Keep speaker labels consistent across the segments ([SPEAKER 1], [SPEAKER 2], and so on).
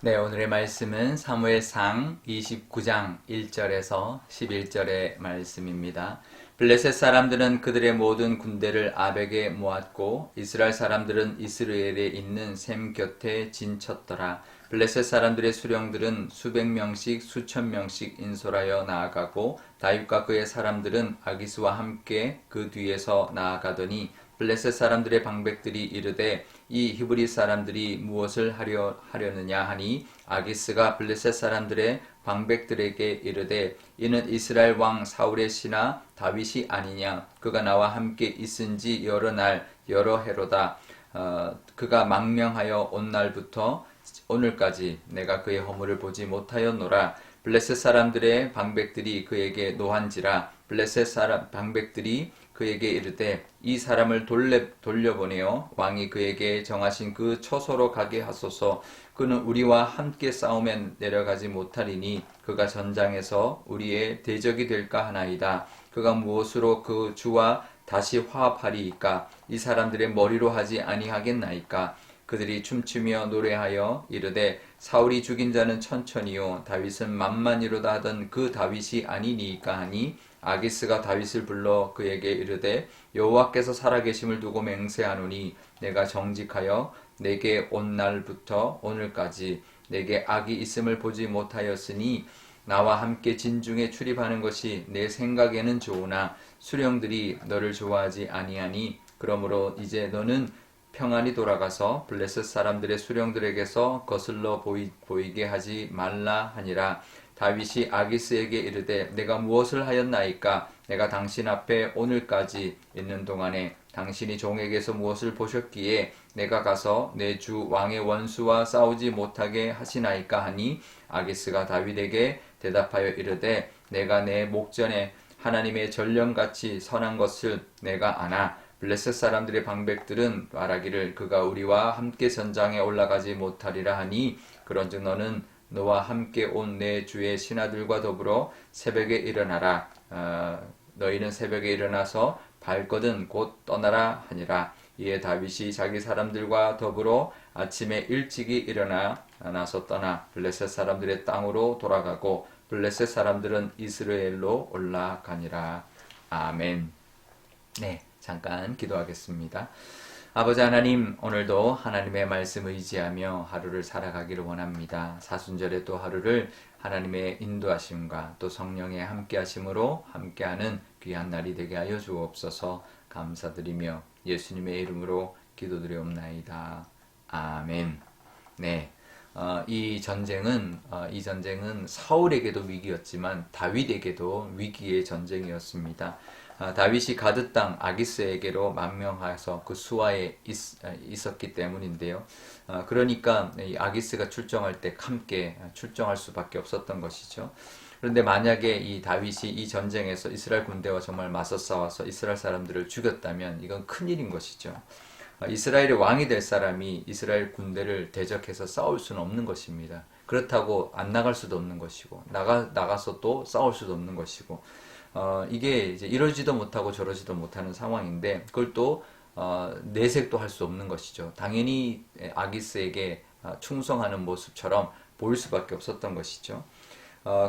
[SPEAKER 1] 네, 오늘의 말씀은 사무엘상 29장 1절에서 11절의 말씀입니다. 블레셋 사람들은 그들의 모든 군대를 아벡에 모았고 이스라엘 사람들은 이스라엘에 있는 셈 곁에 진쳤더라. 블레셋 사람들의 수령들은 수백 명씩 수천 명씩 인솔하여 나아가고 다윗과 그의 사람들은 아기스와 함께 그 뒤에서 나아가더니 블레셋 사람들의 방백들이 이르되 이 히브리 사람들이 무엇을 하려느냐 하니 아기스가 블레셋 사람들의 방백들에게 이르되 이는 이스라엘 왕 사울의 신하 다윗이 아니냐 그가 나와 함께 있은지 여러 날 여러 해로다. 그가 망명하여 온 날부터 오늘까지 내가 그의 허물을 보지 못하였노라. 블레셋 사람들의 방백들이 그에게 노한지라. 블레셋 사람 방백들이 그에게 이르되 이 사람을 돌려보내어 왕이 그에게 정하신 그 처소로 가게 하소서. 그는 우리와 함께 싸우면 내려가지 못하리니 그가 전장에서 우리의 대적이 될까 하나이다. 그가 무엇으로 그 주와 다시 화합하리이까? 이 사람들의 머리로 하지 아니하겠나이까? 그들이 춤추며 노래하여 이르되 사울이 죽인 자는 천천히요 다윗은 만만이로다 하던 그 다윗이 아니니까 하니 아기스가 다윗을 불러 그에게 이르되 여호와께서 살아계심을 두고 맹세하노니 내가 정직하여 내게 온 날부터 오늘까지 내게 악이 있음을 보지 못하였으니 나와 함께 진중에 출입하는 것이 내 생각에는 좋으나 수령들이 너를 좋아하지 아니하니 그러므로 이제 너는 평안히 돌아가서 블레셋 사람들의 수령들에게서 거슬러 보이게 하지 말라 하니라. 다윗이 아기스에게 이르되 내가 무엇을 하였나이까? 내가 당신 앞에 오늘까지 있는 동안에 당신이 종에게서 무엇을 보셨기에 내가 가서 내 주 왕의 원수와 싸우지 못하게 하시나이까 하니 아기스가 다윗에게 대답하여 이르되 내가 내 목전에 하나님의 전령같이 선한 것을 내가 아나 블레셋 사람들의 방백들은 말하기를 그가 우리와 함께 전장에 올라가지 못하리라 하니 그런즉 너는 너와 함께 온 내 주의 신하들과 더불어 새벽에 일어나라. 너희는 새벽에 일어나서 발거든 곧 떠나라 하니라. 이에 다윗이 자기 사람들과 더불어 아침에 일찍이 일어나 나서 떠나 블레셋 사람들의 땅으로 돌아가고 블레셋 사람들은 이스라엘로 올라가니라. 아멘. 네, 잠깐 기도하겠습니다. 아버지 하나님, 오늘도 하나님의 말씀 의지하며 하루를 살아가기를 원합니다. 사순절에 또 하루를 하나님의 인도하심과 또 성령의 함께하심으로 함께하는 귀한 날이 되게 하여 주옵소서. 감사드리며 예수님의 이름으로 기도드리옵나이다. 아멘. 네. 이 전쟁은 사울에게도 위기였지만 다윗에게도 위기의 전쟁이었습니다. 다윗이 가드 땅 아기스에게로 망명해서 그 수하에 있었기 때문인데요. 그러니까 이 아기스가 출정할 때 함께 출정할 수밖에 없었던 것이죠. 그런데 만약에 이 다윗이 이 전쟁에서 이스라엘 군대와 정말 맞서 싸워서 이스라엘 사람들을 죽였다면 이건 큰일인 것이죠. 이스라엘의 왕이 될 사람이 이스라엘 군대를 대적해서 싸울 수는 없는 것입니다. 그렇다고 안 나갈 수도 없는 것이고 나가서 또 싸울 수도 없는 것이고 이게 이제 이러지도 못하고 저러지도 못하는 상황인데 그걸 또 내색도 할 수 없는 것이죠. 당연히 아기스에게 충성하는 모습처럼 보일 수밖에 없었던 것이죠.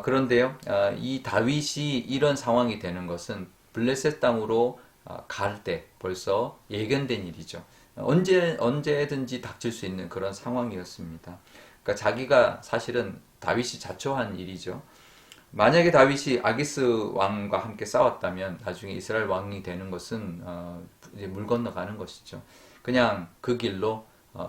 [SPEAKER 1] 그런데요, 이 다윗이 이런 상황이 되는 것은 블레셋 땅으로 갈 때 벌써 예견된 일이죠. 언제든지 닥칠 수 있는 그런 상황이었습니다. 그러니까 자기가 사실은 다윗이 자초한 일이죠. 만약에 다윗이 아기스 왕과 함께 싸웠다면 나중에 이스라엘 왕이 되는 것은 이제 물 건너가는 것이죠. 그냥 그 길로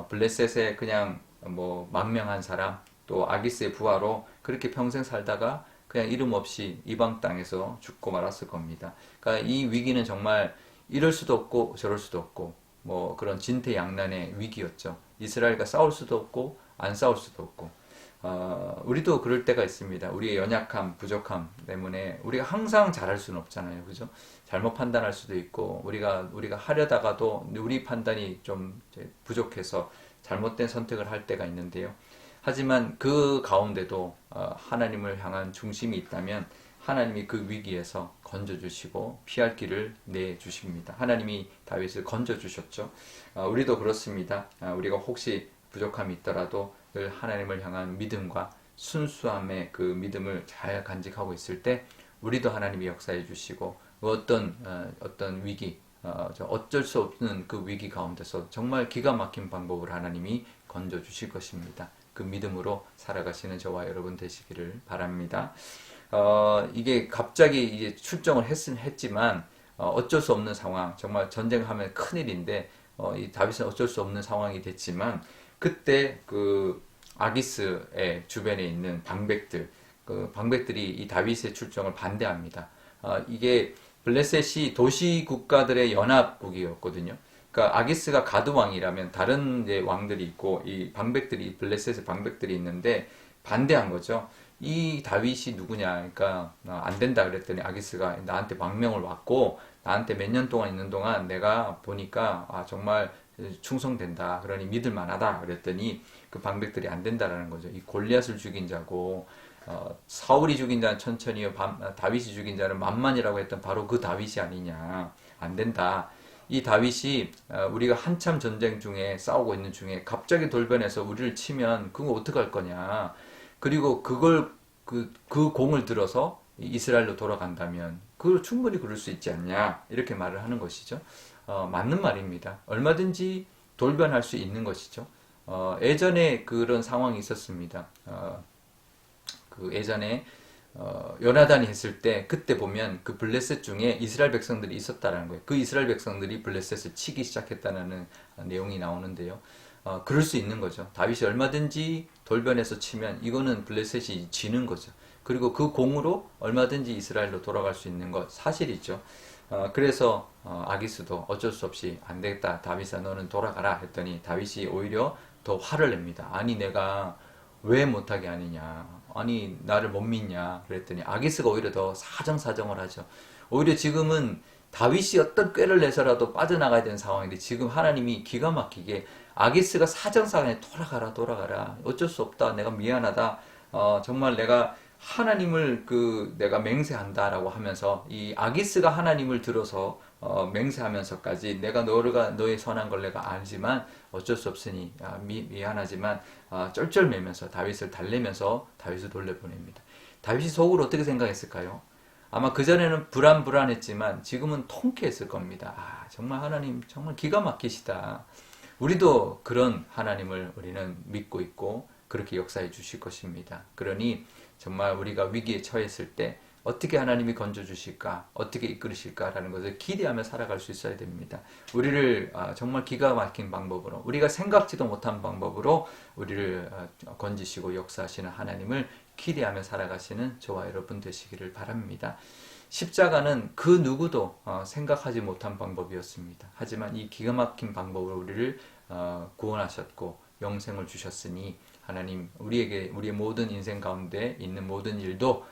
[SPEAKER 1] 블레셋에 그냥 뭐 망명한 사람 또 아기스의 부하로 그렇게 평생 살다가 그냥 이름 없이 이방 땅에서 죽고 말았을 겁니다. 그러니까 이 위기는 정말 이럴 수도 없고 저럴 수도 없고 뭐 그런 진퇴양난의 위기였죠. 이스라엘과 싸울 수도 없고 안 싸울 수도 없고 우리도 그럴 때가 있습니다. 우리의 연약함, 부족함 때문에 우리가 항상 잘할 수는 없잖아요. 그죠? 잘못 판단할 수도 있고 우리가 하려다가도 우리 판단이 좀 부족해서 잘못된 선택을 할 때가 있는데요. 하지만 그 가운데도 하나님을 향한 중심이 있다면 하나님이 그 위기에서 건져주시고 피할 길을 내주십니다. 하나님이 다윗을 건져주셨죠. 우리도 그렇습니다. 우리가 혹시 부족함이 있더라도 늘 하나님을 향한 믿음과 순수함의 그 믿음을 잘 간직하고 있을 때 우리도 하나님이 역사해 주시고 어떤 위기 어쩔 수 없는 그 위기 가운데서 정말 기가 막힌 방법을 하나님이 건져 주실 것입니다. 그 믿음으로 살아가시는 저와 여러분 되시기를 바랍니다. 이게 갑자기 이제 출정을 했지만 어쩔 수 없는 상황, 정말 전쟁하면 큰일인데 이 다윗은 어쩔 수 없는 상황이 됐지만 그때 그 아기스의 주변에 있는 방백들, 그 방백들이 이 다윗의 출정을 반대합니다. 이게 블레셋이 도시 국가들의 연합국이었거든요. 그러니까 아기스가 가드왕이라면 다른 이제 왕들이 있고 이 방백들이 블레셋의 방백들이 있는데 반대한 거죠. 이 다윗이 누구냐? 그러니까 안 된다 그랬더니 아기스가 나한테 망명을 왔고 나한테 몇 년 동안 있는 동안 내가 보니까 정말 충성된다. 그러니 믿을 만하다. 그랬더니 그 방백들이 안 된다라는 거죠. 이 골리앗을 죽인 자고 사울이 죽인 자는 천천히요, 다윗이 죽인 자는 만만이라고 했던 바로 그 다윗이 아니냐. 안 된다. 이 다윗이 우리가 한참 전쟁 중에 싸우고 있는 중에 갑자기 돌변해서 우리를 치면 그거 어떡할 거냐. 그리고 그 공을 들어서 이스라엘로 돌아간다면 그 충분히 그럴 수 있지 않냐. 이렇게 말을 하는 것이죠. 맞는 말입니다. 얼마든지 돌변할 수 있는 것이죠. 예전에 그런 상황이 있었습니다. 그 예전에 요나단이 했을 때 그때 보면 그 블레셋 중에 이스라엘 백성들이 있었다라는 거예요. 그 이스라엘 백성들이 블레셋을 치기 시작했다는 내용이 나오는데요. 그럴 수 있는 거죠. 다윗이 얼마든지 돌변해서 치면 이거는 블레셋이 지는 거죠. 그리고 그 공으로 얼마든지 이스라엘로 돌아갈 수 있는 것 사실이죠. 그래서 아기스도 어쩔 수 없이 안 되겠다. 다윗아 너는 돌아가라 했더니 다윗이 오히려 더 화를 냅니다. 아니 내가 왜 못하게 하느냐. 아니 나를 못 믿냐. 그랬더니 아기스가 오히려 더 사정사정을 하죠. 오히려 지금은 다윗이 어떤 꾀를 내서라도 빠져나가야 되는 상황인데 지금 하나님이 기가 막히게 아기스가 사정사정에 돌아가라 어쩔 수 없다 내가 미안하다 정말 내가 하나님을 내가 맹세한다라고 하면서 이 아기스가 하나님을 들어서 맹세하면서까지 내가 너의 선한 걸 내가 알지만 어쩔 수 없으니 미안하지만 쩔쩔매면서 다윗을 달래면서 다윗을 돌려보냅니다. 다윗이 속으로 어떻게 생각했을까요? 아마 그전에는 불안했지만 지금은 통쾌했을 겁니다. 정말 하나님 정말 기가 막히시다. 우리도 그런 하나님을 우리는 믿고 있고 그렇게 역사해 주실 것입니다. 그러니 정말 우리가 위기에 처했을 때 어떻게 하나님이 건져주실까, 어떻게 이끌으실까라는 것을 기대하며 살아갈 수 있어야 됩니다. 우리를 정말 기가 막힌 방법으로, 우리가 생각지도 못한 방법으로 우리를 건지시고 역사하시는 하나님을 기대하며 살아가시는 저와 여러분 되시기를 바랍니다. 십자가는 그 누구도 생각하지 못한 방법이었습니다. 하지만 이 기가 막힌 방법으로 우리를 구원하셨고 영생을 주셨으니 하나님 우리의 모든 인생 가운데 있는 모든 일도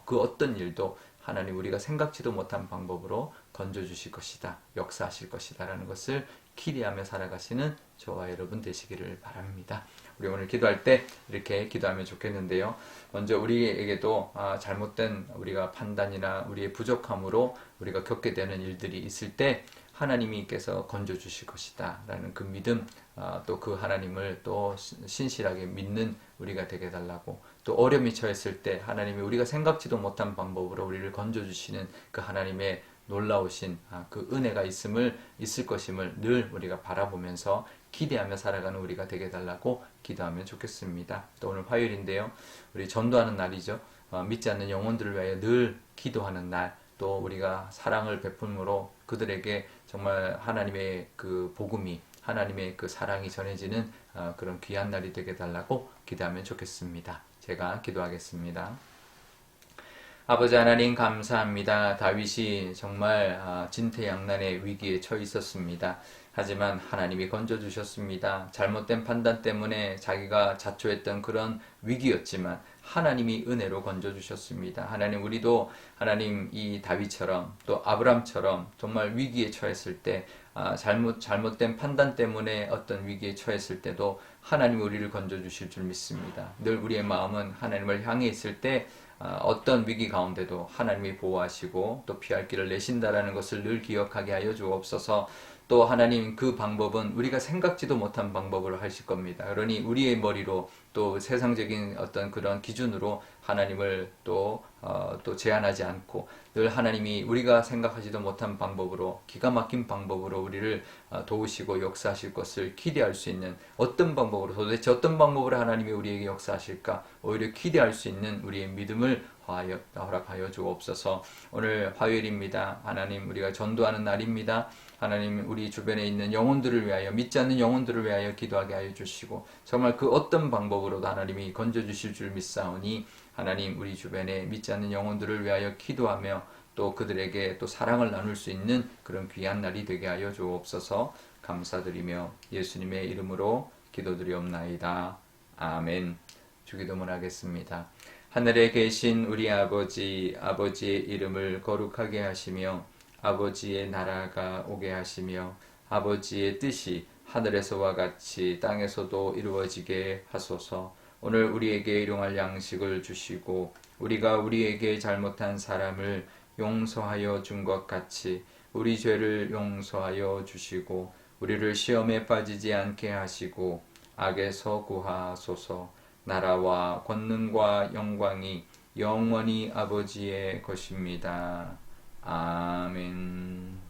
[SPEAKER 1] 그 어떤 일도 하나님 우리가 생각지도 못한 방법으로 건져주실 것이다. 역사하실 것이다. 라는 것을 기대하며 살아가시는 저와 여러분 되시기를 바랍니다. 우리 오늘 기도할 때 이렇게 기도하면 좋겠는데요. 먼저 우리에게도 잘못된 우리가 판단이나 우리의 부족함으로 우리가 겪게 되는 일들이 있을 때 하나님께서 건져주실 것이다 라는 그 믿음 또 그 하나님을 또 신실하게 믿는 우리가 되게 해달라고 또 어려움이 처했을 때 하나님이 우리가 생각지도 못한 방법으로 우리를 건져주시는 그 하나님의 놀라우신 그 은혜가 있을 것임을 늘 우리가 바라보면서 기대하며 살아가는 우리가 되게 해달라고 기도하면 좋겠습니다. 또 오늘 화요일인데요. 우리 전도하는 날이죠. 믿지 않는 영혼들을 위하여 늘 기도하는 날, 또 우리가 사랑을 베품으로 그들에게 정말 하나님의 그 복음이 하나님의 그 사랑이 전해지는 그런 귀한 날이 되게 해달라고 기도하면 좋겠습니다. 제가 기도하겠습니다. 아버지 하나님 감사합니다. 다윗이 정말 진퇴양난의 위기에 처해 있었습니다. 하지만 하나님이 건져주셨습니다. 잘못된 판단 때문에 자기가 자초했던 그런 위기였지만 하나님이 은혜로 건져주셨습니다. 하나님 우리도 하나님 이 다윗처럼 또 아브람처럼 정말 위기에 처했을 때 잘못된 판단 때문에 어떤 위기에 처했을 때도 하나님이 우리를 건져주실 줄 믿습니다. 늘 우리의 마음은 하나님을 향해 있을 때 어떤 위기 가운데도 하나님이 보호하시고 또 피할 길을 내신다라는 것을 늘 기억하게 하여 주옵소서. 또 하나님 그 방법은 우리가 생각지도 못한 방법으로 하실 겁니다. 그러니 우리의 머리로 또 세상적인 어떤 그런 기준으로 하나님을 또 제한하지 않고 늘 하나님이 우리가 생각하지도 못한 방법으로 기가 막힌 방법으로 우리를 도우시고 역사하실 것을 기대할 수 있는 어떤 방법으로 도대체 어떤 방법으로 하나님이 우리에게 역사하실까 오히려 기대할 수 있는 우리의 믿음을 허락하여 주옵소서. 오늘 화요일입니다. 하나님 우리가 전도하는 날입니다. 하나님 우리 주변에 있는 영혼들을 위하여 믿지 않는 영혼들을 위하여 기도하게 하여 주시고 정말 그 어떤 방법으로도 하나님이 건져주실 줄 믿사오니 하나님 우리 주변에 믿지 않는 영혼들을 위하여 기도하며 또 그들에게 또 사랑을 나눌 수 있는 그런 귀한 날이 되게 하여 주옵소서. 감사드리며 예수님의 이름으로 기도드리옵나이다. 아멘. 주기도문 하겠습니다. 하늘에 계신 우리 아버지, 아버지의 이름을 거룩하게 하시며 아버지의 나라가 오게 하시며 아버지의 뜻이 하늘에서와 같이 땅에서도 이루어지게 하소서. 오늘 우리에게 일용할 양식을 주시고 우리가 우리에게 잘못한 사람을 용서하여 준 것 같이 우리 죄를 용서하여 주시고 우리를 시험에 빠지지 않게 하시고 악에서 구하소서. 나라와 권능과 영광이 영원히 아버지의 것입니다. 아멘.